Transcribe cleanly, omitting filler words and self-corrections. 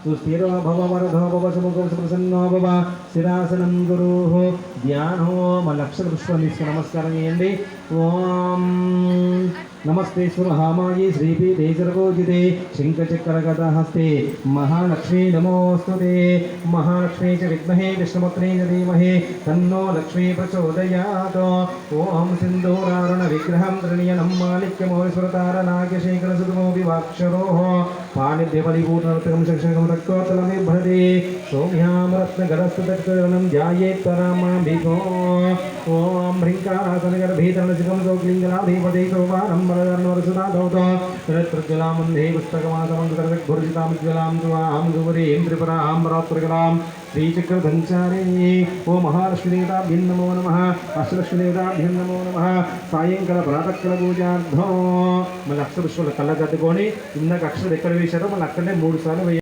सुस्थिरो भव वरदो भव सुमुखो सुप्रसन्नो भव शिरासनं गुरुः ध्यानो लक्षपुष्पं नमस्कारं చేయండి ఓం नमस्ते सुरहामाये श्रीपीठे सर्वोजिते शङ्खचक्रगदाहस्ते महालक्ष्मी नमोऽस्तुते महालक्ष्मी च विद्महे विष्णुपत्नी च धीमहि तन्नो लक्ष्मी प्रचोदयात् ॐ सिन्दूरारुणविग्रहं त्रिणयनं माणिक्यमौलिस्वरतारनाग्यशेखरसुतमो विवाक्षरोः पाणिभ्यपरिपूर्णरत्नकं शक्षकं रक्तोत्तलमिभ्रति सौम्यां रत्नगरस्तदक्षरणं ध्यायेत् परामाम्बिको ॐ ह्रीङ्कारासनगर्भीतरणसिकं सौक्लिङ्गलाधिपते सौवारं वरदर्णवरसुधाधौतज्जलामुन्धे पुस्तकमासमङ्गुरविग्भुर्जितामुज्ज्वलां त्वां गौरीं त्रिपुरां परात्परकलां श्रीचक्रसञ्चारिणी ओ महालक्ष्मीदेवताभ्यं नमो नमः अष्टलक्ष्मीदेवताभ्यं नमो नमः సాయంకాల ప్రాతకాల పూజార్థం మన అక్షర విశ్వల కళ్ళ కట్టుకొని ఇందాక అక్షరం ఎక్కడ వేశారో మళ్ళీ అక్కడనే 3 సార్లు